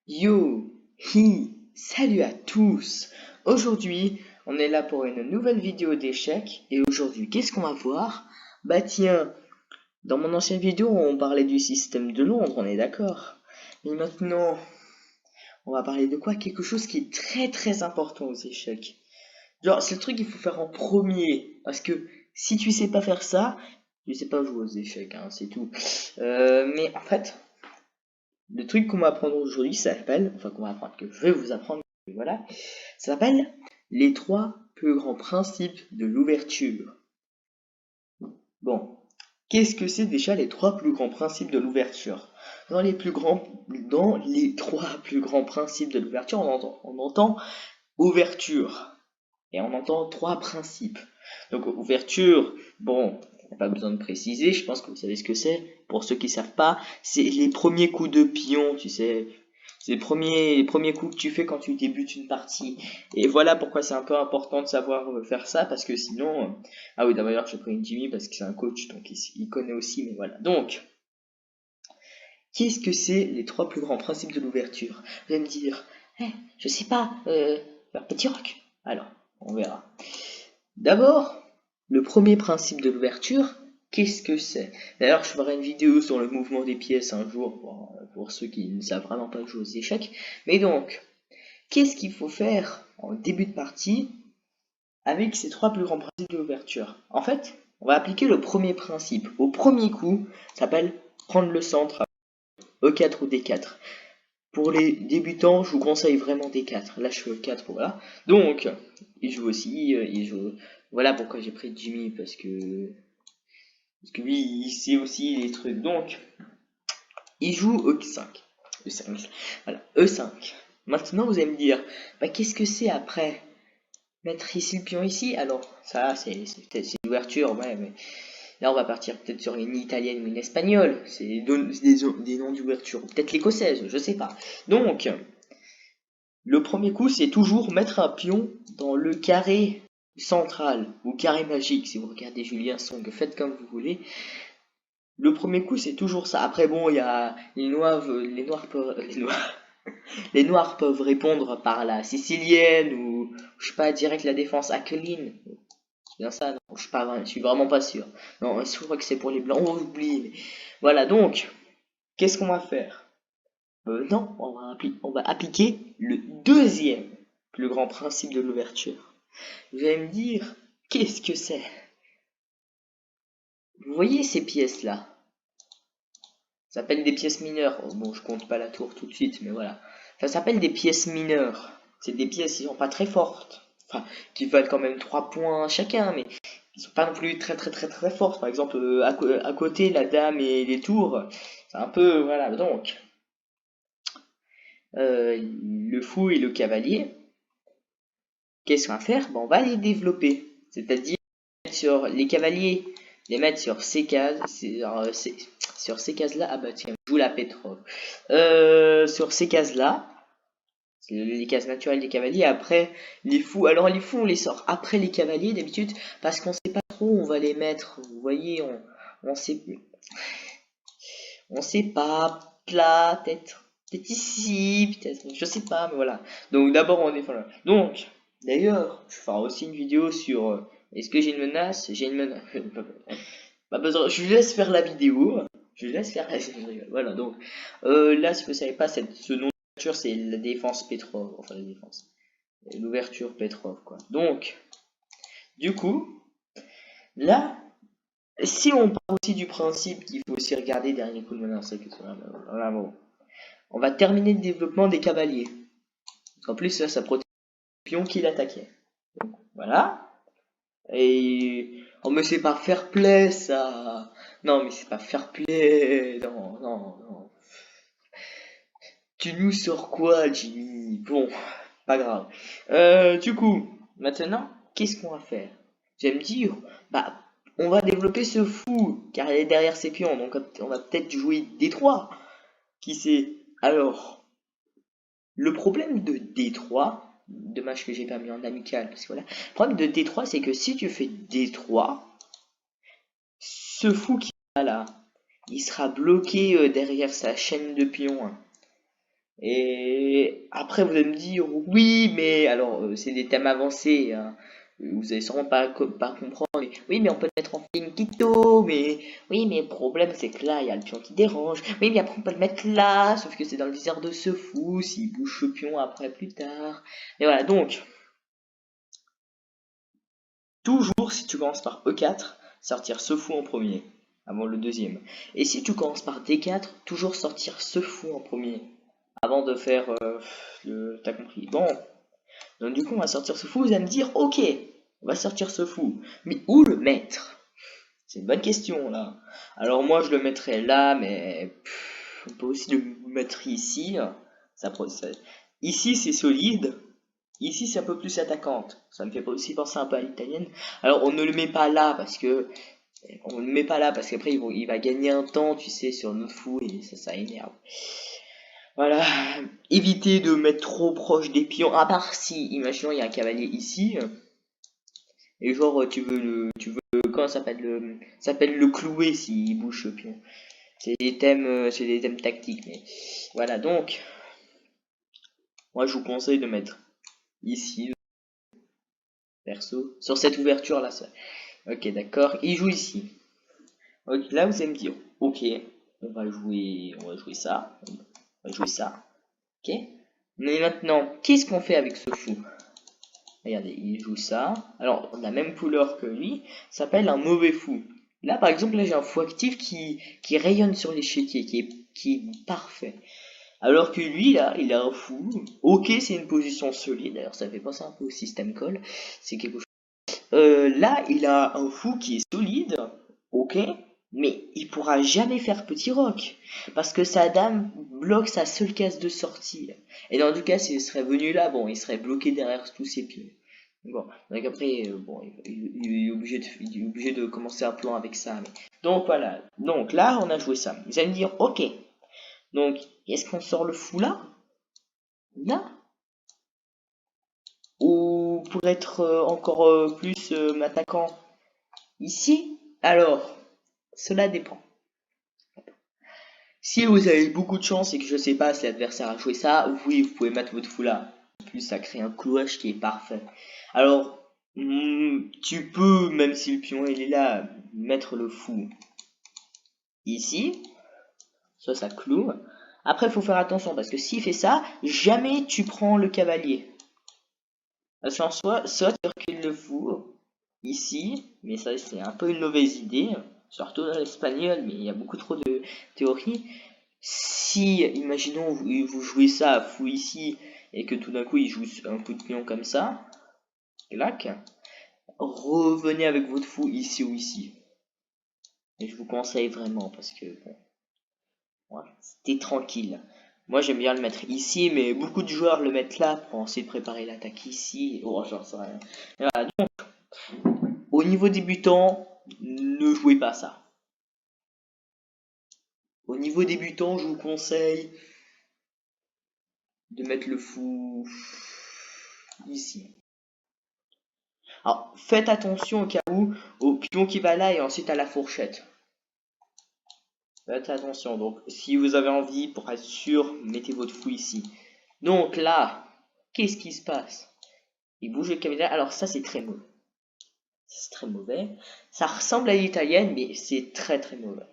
Yo, salut à tous. Aujourd'hui, on est là pour une nouvelle vidéo d'échecs. Et aujourd'hui, qu'est-ce qu'on va voir? Bah tiens, dans mon ancienne vidéo, on parlait du système de Londres, on est d'accord. Mais maintenant, on va parler de quoi? Quelque chose qui est très très important aux échecs. Genre, c'est le truc qu'il faut faire en premier. Parce que si tu sais pas faire ça, tu sais pas jouer aux échecs, hein, c'est tout. Mais en fait, le truc qu'on va apprendre aujourd'hui, ça s'appelle, enfin qu'on va apprendre, que je vais vous apprendre, voilà, ça s'appelle les 3 plus grands principes de l'ouverture. Bon, qu'est-ce que c'est déjà les 3 plus grands principes de l'ouverture? Dans les 3 plus grands principes de l'ouverture, on entend ouverture. Et on entend 3 principes. Donc ouverture, bon, pas besoin de préciser, je pense que vous savez ce que c'est. Pour ceux qui savent pas, c'est les premiers coups de pion, tu sais. C'est les premiers coups que tu fais quand tu débutes une partie. Et voilà pourquoi c'est un peu important de savoir faire ça, parce que sinon... Ah oui, d'ailleurs, j'ai pris une Jimmy parce que c'est un coach, donc il connaît aussi, mais voilà. Donc, qu'est-ce que c'est les 3 plus grands principes de l'ouverture? Vous allez me dire, je sais pas, leur petit rock. Alors, on verra. D'abord, le premier principe de l'ouverture, qu'est-ce que c'est? D'ailleurs, je ferai une vidéo sur le mouvement des pièces un jour pour ceux qui ne savent vraiment pas jouer aux échecs. Mais donc, qu'est-ce qu'il faut faire en début de partie avec ces 3 plus grands principes de l'ouverture? En fait, on va appliquer le premier principe. Au premier coup, ça s'appelle prendre le centre, E4 ou D4. Pour les débutants, je vous conseille vraiment D4. Là, je fais E4, voilà. Donc, il joue aussi, il joue... Voilà pourquoi j'ai pris Jimmy, parce que lui, il sait aussi les trucs. Donc, il joue E5. E5. Voilà, E5. Maintenant, vous allez me dire, bah, qu'est-ce que c'est après? Mettre ici le pion ici? Alors, ça, c'est l'ouverture, ouais, mais là, on va partir peut-être sur une italienne ou une espagnole. C'est des noms d'ouverture. Peut-être l'écossaise, je sais pas. Donc, le premier coup, c'est toujours mettre un pion dans le carré central, ou carré magique, si vous regardez Julien Song, faites comme vous voulez. Le premier coup, c'est toujours ça. Après, bon, il y a les noirs peuvent répondre par la sicilienne, ou, je sais pas, direct la défense Akeline. C'est bien ça, non, je suis vraiment pas sûr. Non, je crois que c'est pour les blancs, on oublie. Mais... Voilà, donc, qu'est-ce qu'on va faire? Non, on va appliquer le deuxième plus grand principe de l'ouverture. Vous allez me dire, qu'est-ce que c'est? Vous voyez ces pièces-là? Ça s'appelle des pièces mineures. Oh, bon, je compte pas la tour tout de suite, mais voilà. Ça s'appelle des pièces mineures. C'est des pièces qui sont pas très fortes. Enfin, qui valent quand même 3 points chacun, mais qui sont pas non plus très très très très fortes. Par exemple, à côté, la dame et les tours, c'est un peu... Voilà, donc... le fou et le cavalier, qu'est-ce qu'on va faire? On va les développer. C'est-à-dire sur les cavaliers, les mettre sur ces cases, sur ces cases-là. Ah bah tiens, je joue la Petrov. Sur ces cases-là, les cases naturelles des cavaliers. Après, les fous. Alors les fous, on les sort après les cavaliers d'habitude parce qu'on sait pas trop où on va les mettre. Vous voyez, on sait, on sait pas. Là, peut-être ici, peut-être, je sais pas, mais voilà. Donc d'abord on défend là. Donc, d'ailleurs, je ferai aussi une vidéo sur est-ce que j'ai une menace? J'ai une menace. Pas besoin, je laisse faire la vidéo. Je laisse faire la vidéo. Voilà, donc là, si vous savez pas, ce nom d'ouverture, c'est la défense Petrov. Enfin, la défense. L'ouverture Petrov, quoi. Donc, du coup, là, si on part aussi du principe qu'il faut aussi regarder dernier coup de menace, voilà, bon. On va terminer le développement des cavaliers. En plus, là, ça protège le pion qui l'attaquait. Donc, voilà. Et... Oh, mais c'est pas fair play, ça. Non, mais c'est pas fair play. Non, non, non. Tu nous sors quoi, Jimmy? Bon, pas grave. Du coup, maintenant, qu'est-ce qu'on va faire? Vous allez me dire, bah, on va développer ce fou, car il est derrière ses pions, donc on va peut-être jouer D3. Qui sait? Alors, le problème de D3, dommage que j'ai pas mis en amical, parce que voilà. Le problème de D3, c'est que si tu fais D3, ce fou qui est là, il sera bloqué derrière sa chaîne de pions, hein. Et après, vous allez me dire, oui, mais alors, c'est des thèmes avancés, hein. Vous allez sûrement pas comprendre. Mais, oui, mais on peut le mettre en Finkito, mais oui, mais le problème, c'est que là, il y a le pion qui dérange. Oui, mais après, on peut le mettre là, sauf que c'est dans le désert de ce fou, s'il bouge ce pion après plus tard. Et voilà, donc, toujours, si tu commences par E4, sortir ce fou en premier, avant le deuxième. Et si tu commences par D4, toujours sortir ce fou en premier, avant de faire le... T'as compris. Bon, donc du coup, on va sortir ce fou, vous allez me dire, ok, on va sortir ce fou, mais où le mettre? C'est une bonne question, là. Alors moi, je le mettrais là, mais on peut aussi le mettre ici. Ici, c'est solide. Ici, c'est un peu plus attaquante. Ça me fait aussi penser un peu à l'italienne. Alors, on ne le met pas là parce que on le met pas là parce qu'après il va gagner un temps, tu sais, sur notre fou et ça énerve. Voilà, évitez de mettre trop proche des pions. À part si, imaginons il y a un cavalier ici et genre tu veux comment ça s'appelle le clouer s'il bouge ce pion. C'est des thèmes tactiques. Mais voilà donc, moi je vous conseille de mettre ici perso sur cette ouverture là. Ça. Ok, d'accord. Il joue ici. Ok, là vous allez me dire, ok, on va jouer ça, on va jouer ça, ok. Mais maintenant, qu'est-ce qu'on fait avec ce fou? Regardez, il joue ça. Alors, la même couleur que lui, ça s'appelle un mauvais fou. Là, par exemple, là j'ai un fou actif qui rayonne sur l'échiquier, qui est parfait. Alors que lui, là, il a un fou. Ok, c'est une position solide. D'ailleurs, ça fait penser un peu au système call. C'est quelque chose. Là, il a un fou qui est solide, ok, mais il pourra jamais faire petit roc, parce que sa dame bloque sa seule case de sortie. Et dans tout cas, s'il serait venu là, bon, il serait bloqué derrière tous ses pieds. Bon, donc après, bon, il est obligé de commencer un plan avec ça. Donc voilà, donc là, on a joué ça. Vous allez me dire, ok, donc est-ce qu'on sort le fou là? Là? Ou pour être encore plus m'attaquant ici? Alors, cela dépend. Si vous avez beaucoup de chance et que je sais pas si l'adversaire a joué ça, oui, vous pouvez mettre votre fou là. En plus, ça crée un cloche qui est parfait. Alors, tu peux, même si le pion il est là, mettre le fou ici. Ça cloue. Après, il faut faire attention parce que s'il fait ça, jamais tu prends le cavalier. Parce qu'en soit tu recules le fou ici, mais ça c'est un peu une mauvaise idée, surtout dans l'espagnol, mais il y a beaucoup trop de théories. Si, imaginons, vous jouez ça à fou ici, et que tout d'un coup il joue un coup de pion comme ça, clac, revenez avec votre fou ici ou ici. Et je vous conseille vraiment, parce que, bon, voilà, c'était tranquille. Moi j'aime bien le mettre ici, mais beaucoup de joueurs le mettent là pour essayer de préparer l'attaque ici. Oh, j'en sais rien. Voilà, donc, au niveau débutant, ne jouez pas ça. Au niveau débutant, je vous conseille de mettre le fou ici. Alors, faites attention au cas où au pion qui va là et ensuite à la fourchette. Faites attention. Donc, si vous avez envie, pour être sûr, mettez votre fou ici. Donc là, qu'est-ce qui se passe? Il bouge le cavalier. Alors ça, c'est très mauvais. C'est très mauvais. Ça ressemble à l'italienne, mais c'est très très mauvais.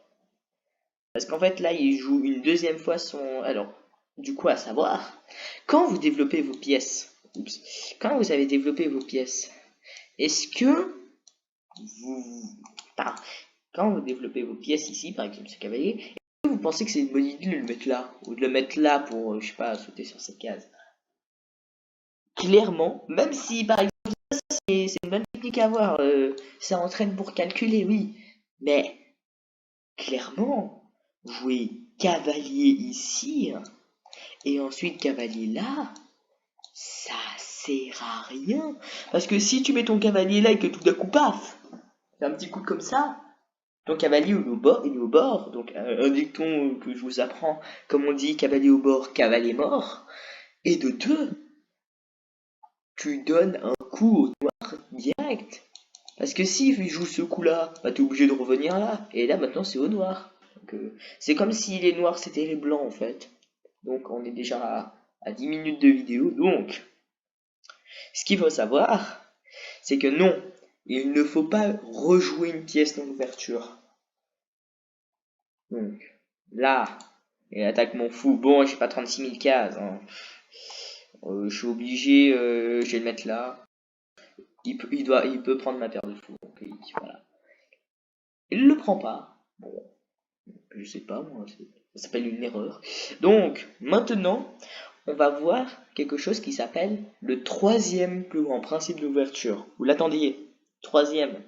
Parce qu'en fait, là, il joue une deuxième fois son... Alors, du coup, à savoir, quand vous développez vos pièces, quand vous avez développé vos pièces, est-ce que vous... Enfin, quand vous développez vos pièces ici, par exemple ce cavalier, est-ce que vous pensez que c'est une bonne idée de le mettre là? Ou de le mettre là pour, je sais pas, sauter sur cette case? Clairement, même si par exemple, c'est une bonne technique à avoir, ça entraîne pour calculer, oui. Mais, clairement, jouer cavalier ici, et ensuite cavalier là, ça sert à rien. Parce que si tu mets ton cavalier là et que tout d'un coup, paf, fait un petit coup comme ça, ton cavalier il est au bord. Donc un dicton que je vous apprends, comme on dit, cavalier au bord, cavalier mort. Et de deux, tu donnes un coup au noir direct. Parce que s'il joue ce coup-là, bah t'es obligé de revenir là. Et là maintenant c'est au noir. Donc c'est comme si les noirs c'était les blancs en fait. Donc on est déjà à 10 minutes de vidéo. Donc, ce qu'il faut savoir, c'est que non, il ne faut pas rejouer une pièce dans l'ouverture. Donc, là, il attaque mon fou. Bon, j'ai pas 36 000 cases. Hein. Je suis obligé, je vais le mettre là. Il peut prendre ma paire de fous. Donc, voilà. Il le prend pas. Bon, je sais pas, moi, ça s'appelle une erreur. Donc, maintenant, on va voir quelque chose qui s'appelle le troisième plus grand principe de l'ouverture. Vous l'attendiez? Troisième.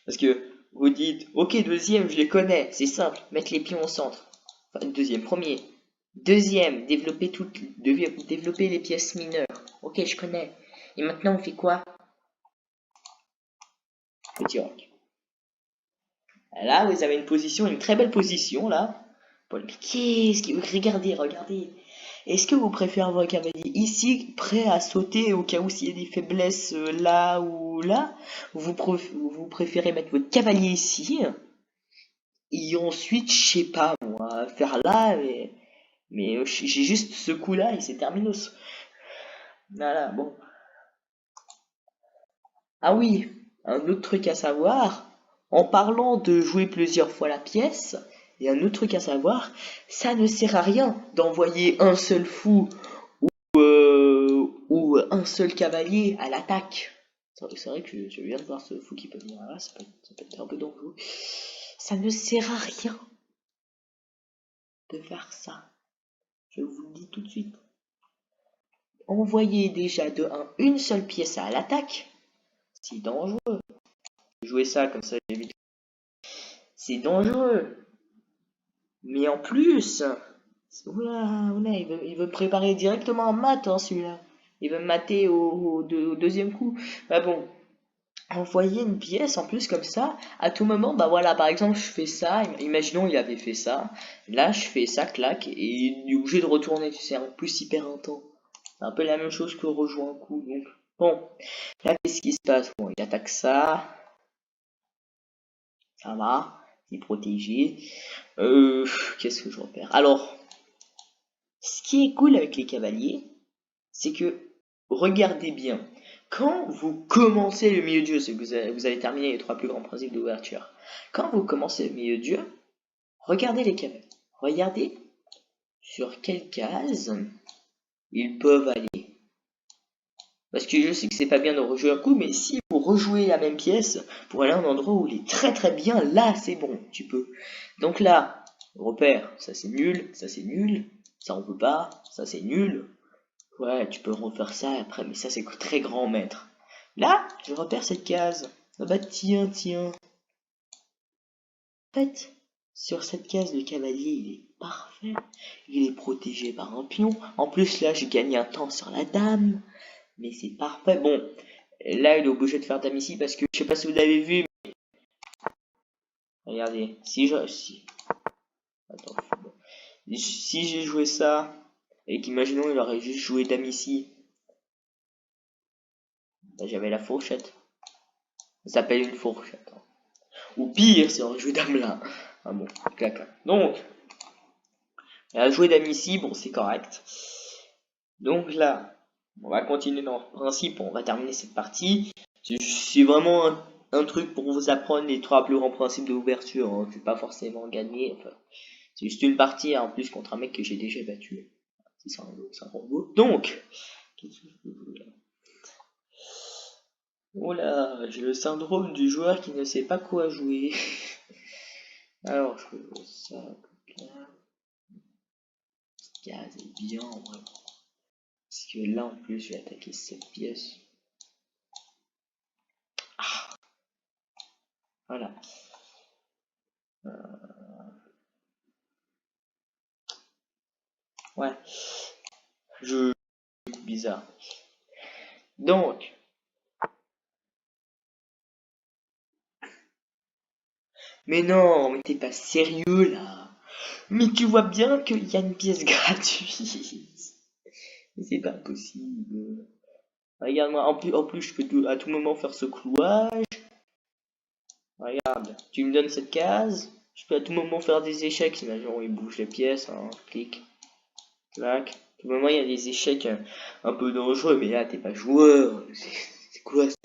Parce que vous dites, ok, deuxième, je les connais, c'est simple, mettre les pions au centre. Enfin, deuxième, premier. Deuxième, développer les pièces mineures. Ok, je connais. Et maintenant, on fait quoi? Petit roc. Là, vous avez une très belle position, là. Paul, mais qu'est-ce que... Regardez. Est-ce que vous préférez avoir un cavalier ici, prêt à sauter au cas où s'il y a des faiblesses là ou là? Vous préférez mettre votre cavalier ici, et ensuite, je sais pas moi, faire là, mais j'ai juste ce coup-là et c'est terminos. Voilà, bon. Ah oui, un autre truc à savoir, en parlant de jouer plusieurs fois la pièce, et un autre truc à savoir, ça ne sert à rien d'envoyer un seul fou ou un seul cavalier à l'attaque. C'est vrai que je viens de voir ce fou qui peut venir là, ça peut être un peu dangereux. Ça ne sert à rien de faire ça. Je vous le dis tout de suite. Envoyer déjà de 1 une seule pièce à l'attaque, c'est dangereux. Jouer ça comme ça, j'évite. C'est dangereux. Mais en plus, oula, il veut me préparer directement en maths, hein, celui-là. Il veut me mater au deuxième coup. Bah bon, envoyer une pièce en plus comme ça, à tout moment, bah voilà, par exemple, je fais ça, imaginons il avait fait ça, là je fais ça, clac, et il est obligé de retourner, tu sais, en plus il perd un temps. C'est un peu la même chose que rejoindre un coup, donc bon, là qu'est-ce qui se passe? Bon, il attaque ça va, il est protégé. Qu'est-ce que je repère? Alors, ce qui est cool avec les cavaliers, c'est que, regardez bien, quand vous commencez le milieu de jeu, c'est que vous avez terminé les 3 plus grands principes d'ouverture, quand vous commencez le milieu de jeu, regardez les cavaliers. Regardez sur quelle case ils peuvent aller. Parce que je sais que c'est pas bien de rejouer un coup, mais si vous rejouez la même pièce, pour aller à un endroit où il est très très bien, là c'est bon, tu peux. Donc là, repère, ça c'est nul, ça on peut pas, ça c'est nul. Ouais, tu peux refaire ça après, mais ça c'est très grand maître. Là, je repère cette case. Ah bah tiens. En fait, sur cette case, le cavalier il est parfait. Il est protégé par un pion. En plus là, j'ai gagné un temps sur la dame. Mais c'est parfait. Bon, là, il est obligé de faire dame ici parce que je sais pas si vous l'avez vu. Mais regardez, attends, si j'ai joué ça et qu'imaginons il aurait juste joué dame ici, bah, j'avais la fourchette. Ça s'appelle une fourchette. Hein. Ou pire, si on joue dame là. Ah bon, clac. Donc, elle a joué dame ici, bon, c'est correct. Donc là, on va continuer dans le principe, on va terminer cette partie. C'est vraiment un truc pour vous apprendre les 3 plus grands principes de l'ouverture. Hein. Je vais pas forcément gagner. Enfin, c'est juste une partie hein, en plus contre un mec que j'ai déjà battu. C'est un robot. Donc, qu'est-ce que je veux là? Oh là, j'ai le syndrome du joueur qui ne sait pas quoi jouer. Alors, je fais ça comme ça. Cette case est bien en vrai. Parce que là en plus, je vais attaquer cette pièce. Ah, voilà. Ouais. Bizarre. Donc, mais non, mais t'es pas sérieux là. Mais tu vois bien qu'il y a une pièce gratuite. C'est pas possible. Regarde-moi, en plus, je peux à tout moment faire ce clouage. Regarde, tu me donnes cette case. Je peux à tout moment faire des échecs. Imagine, il bouge les pièces. Hein. Clic. Clac. Au moment il y a des échecs un peu dangereux, mais là t'es pas joueur. C'est quoi ça?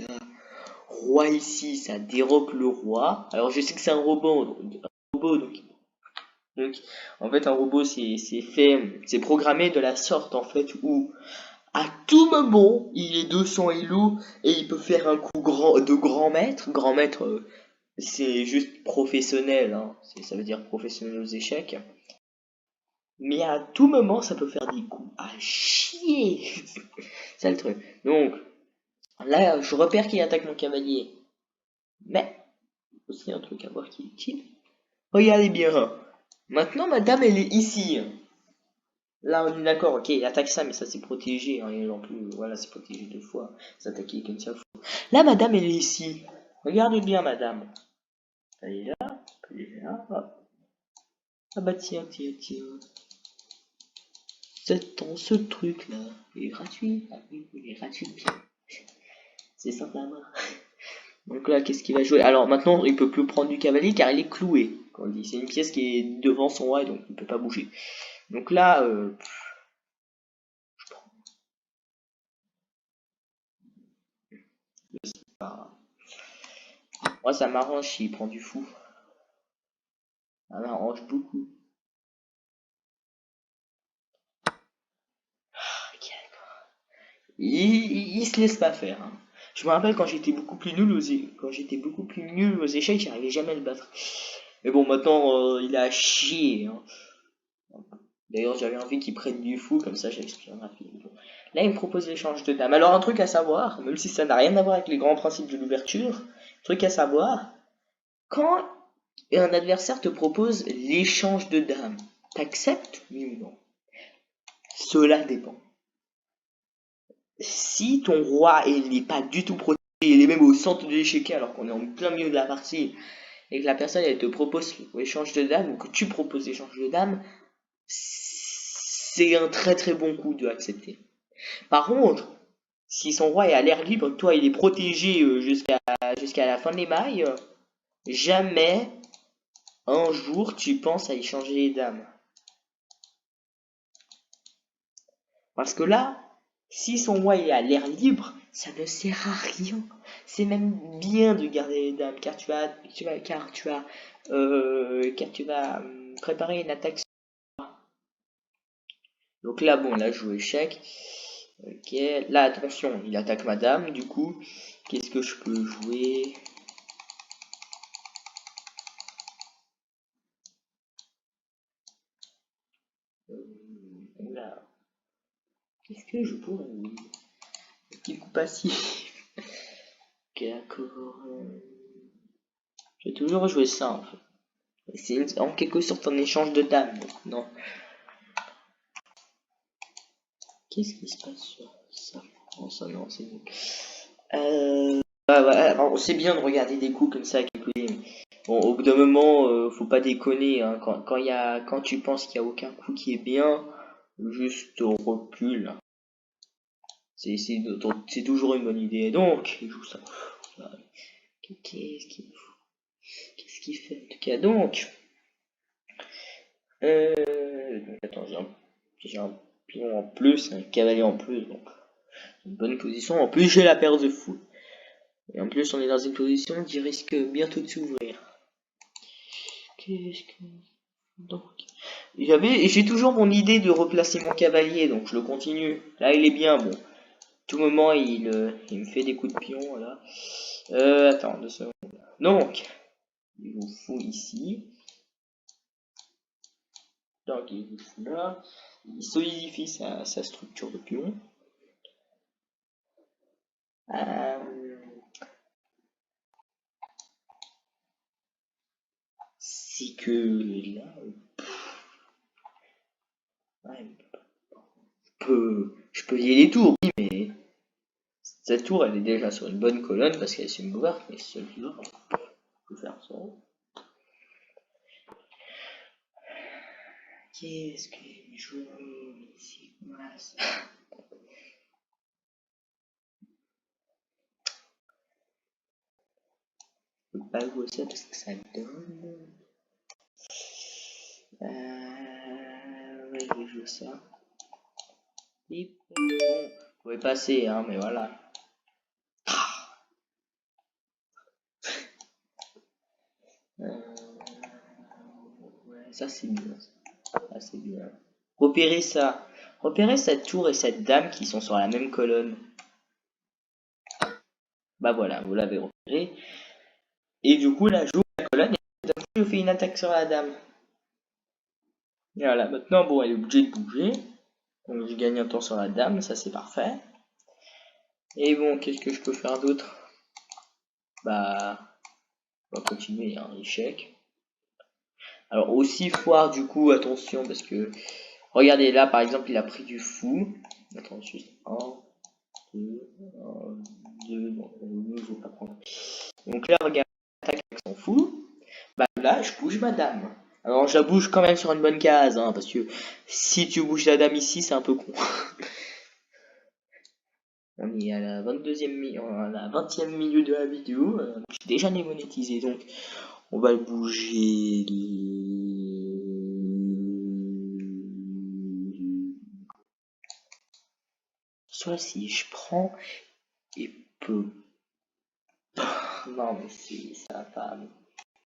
Roi ici, ça déroque le roi. Alors je sais que c'est un robot, donc, en fait un robot c'est programmé de la sorte en fait où à tout moment il est 200 Elo et il peut faire un coup de grand maître. Grand maître c'est juste professionnel, hein. Ça veut dire professionnel aux échecs. Mais à tout moment ça peut faire des coups à chier. C'est le truc. Donc là je repère qu'il attaque mon cavalier. Mais aussi un truc à voir qui est. Regardez bien. Maintenant, ma dame, elle est ici. Là, on est d'accord, ok, il attaque ça, mais ça c'est protégé. Hein, et non plus, voilà, c'est protégé deux fois. S'attaquer qu'une seule fois. Là, madame, elle est ici. Regardez bien, madame. Elle est là, elle est là. Hop. Ah bah tiens, tiens, tiens. Ce truc-là, il est gratuit. Ah oui, il est gratuit. C'est sympa. Donc là, qu'est-ce qu'il va jouer? Alors maintenant, il peut plus prendre du cavalier car il est cloué. Quand on dit, c'est une pièce qui est devant son roi, donc il peut pas bouger. Donc là, je prends pas. Moi, ça m'arrange s'il prend du fou. Ça m'arrange beaucoup. Ok. Il se laisse pas faire. Hein. Je me rappelle quand j'étais beaucoup plus nul aux échecs, j'arrivais jamais à le battre. Mais bon, maintenant, il a chier. Hein. D'ailleurs, j'avais envie qu'il prenne du fou, comme ça j'explique rapidement. Là, il me propose l'échange de dames. Alors, un truc à savoir, même si ça n'a rien à voir avec les grands principes de l'ouverture, truc à savoir, quand un adversaire te propose l'échange de dames, t'acceptes, oui ou non? Cela dépend. Si ton roi il n'est pas du tout protégé, il est même au centre de l'échiquier alors qu'on est en plein milieu de la partie, et que la personne elle te propose l'échange de dames, ou que tu proposes l'échange de dames, c'est un très très bon coup de accepter. Par contre, si son roi est à l'air libre, toi il est protégé jusqu'à la fin des mailles, jamais un jour tu penses à échanger les dames. Parce que là, si son roi est à l'air libre, ça ne sert à rien. C'est même bien de garder les dames, car tu vas préparer une attaque. Donc là, bon, là, je joue échec. Ok, là, attention, il attaque ma dame, du coup, qu'est-ce que je peux jouer? Là, qu'est-ce que je pourrais jouer? Petit coup passif. Ok, d'accord. Je vais toujours jouer ça, en fait. C'est en quelque sorte un échange de dames, donc non. Qu'est-ce qui se passe sur ça? Oh, ça non, c'est bon. Alors, c'est bien de regarder des coups comme ça, calculer. Bon, au bout d'un moment, faut pas déconner. Hein. Quand tu penses qu'il y a aucun coup qui est bien, juste recule. C'est toujours une bonne idée. Donc, il joue ça. Qu'est-ce qu'il fait en tout cas? Donc, attends, j'ai un pion en plus, un cavalier en plus, donc une bonne position. En plus, j'ai la paire de fou. Et en plus, on est dans une position qui risque bientôt de s'ouvrir. Qu'est-ce que... Donc... J'ai toujours mon idée de replacer mon cavalier, donc je le continue. Là, il est bien, bon. Tout moment, il me fait des coups de pion, voilà. Attends, 2 secondes. Donc, il vous fout ici. Donc, il vous fout là. Il solidifie sa structure de pion. C'est que là, ouais, je peux lier les tours, oui, mais cette tour, elle est déjà sur une bonne colonne parce qu'elle est semi-ouverte, mais celle-là, on peut faire ça. Qu'est-ce que je joue ici? Je peux pas jouer ça parce que ça donne. Ouais, je vais jouer ça. Bip. Bon, vous pouvez passer, hein, mais voilà. Ouais, ça c'est bien. Ça c'est bien. Repérez ça. Repérez cette tour et cette dame qui sont sur la même colonne. Bah voilà, vous l'avez repéré. Et du coup, là, j'ouvre la colonne et je fais une attaque sur la dame. Et voilà, maintenant, bon, elle est obligée de bouger. Donc je gagne un temps sur la dame, ça c'est parfait. Et bon, qu'est-ce que je peux faire d'autre? Bah, on va continuer, hein, échec. Alors aussi foire du coup, attention, parce que, regardez là, par exemple, il a pris du fou. Attends, juste 1, 2, 2, non, je vais pas prendre. Donc là, regarde, attaque avec son fou. Bah là, je bouge ma dame. Alors je la bouge quand même sur une bonne case, hein, parce que si tu bouges la dame ici, c'est un peu con. On est à la 20e milieu de la vidéo. Je suis déjà démonétisé, donc on va le bouger. Soit si je prends et peu. Non mais ça va pas.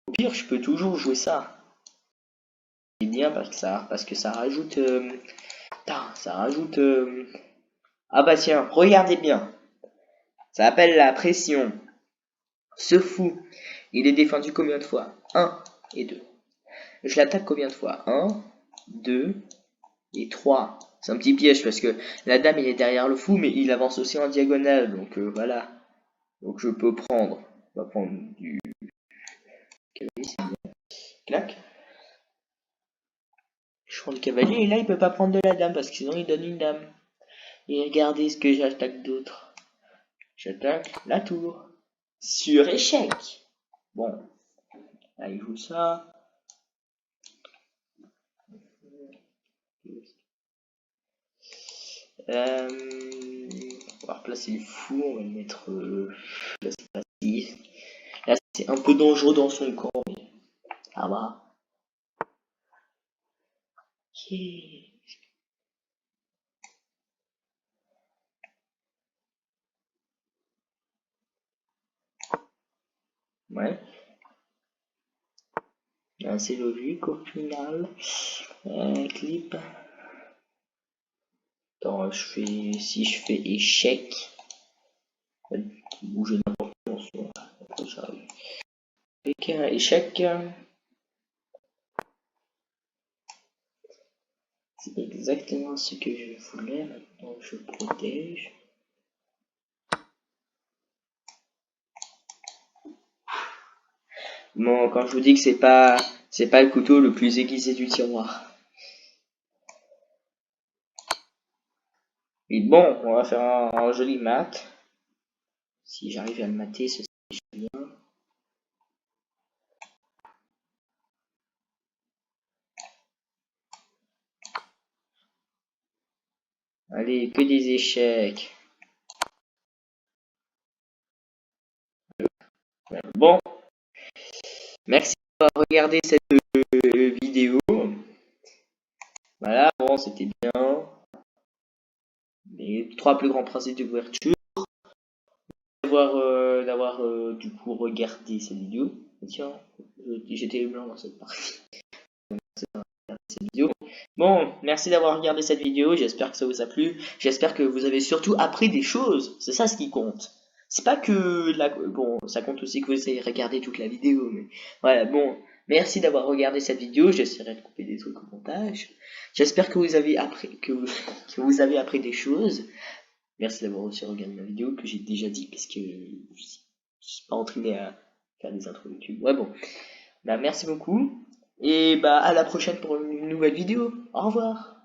Au pire, je peux toujours jouer ça. C'est bien parce que ça rajoute. Ça rajoute. Ah bah tiens, regardez bien. Ça appelle la pression. Ce fou, il est défendu combien de fois? 1 et 2. Je l'attaque combien de fois? 1, 2 et 3. C'est un petit piège parce que la dame il est derrière le fou mais il avance aussi en diagonale. Donc voilà. Donc je peux prendre. On va prendre du cavalier, c'est bien. Clac. Je prends le cavalier et là il peut pas prendre de la dame parce que sinon il donne une dame. Et regardez ce que j'attaque d'autre. J'attaque la tour. Sur échec. Bon. Là il joue ça. On va replacer le fou, on va le mettre là c'est passif. Là c'est un peu dangereux dans son camp, mais ça va. Ok. Ouais. C'est logique au final. Clip. Attends, si je fais échec, je vais bouger n'importe où. Après j'arrive. Avec un échec. C'est exactement ce que je voulais. Maintenant je protège. Bon, quand je vous dis que c'est pas le couteau le plus aiguisé du tiroir. Et bon, on va faire un joli mat. Si j'arrive à le mater, ce serait bien. Allez, que des échecs. Bon, merci d'avoir regardé cette vidéo. Voilà, bon, c'était bien. Les 3 plus grands principes d'ouverture. D'avoir du coup regardé cette vidéo. Tiens, j'étais blanc dans cette partie. Cette vidéo. Bon, merci d'avoir regardé cette vidéo, j'espère que ça vous a plu, j'espère que vous avez surtout appris des choses, c'est ça ce qui compte. C'est pas que bon, ça compte aussi que vous ayez regardé toute la vidéo, mais voilà, bon, merci d'avoir regardé cette vidéo, j'essaierai de couper des trucs au montage. J'espère que vous avez appris que vous avez appris des choses. Merci d'avoir aussi regardé ma vidéo que j'ai déjà dit parce que je suis pas entraîné à faire des intros YouTube. Ouais bon. Bah merci beaucoup. Et bah à la prochaine pour une nouvelle vidéo. Au revoir.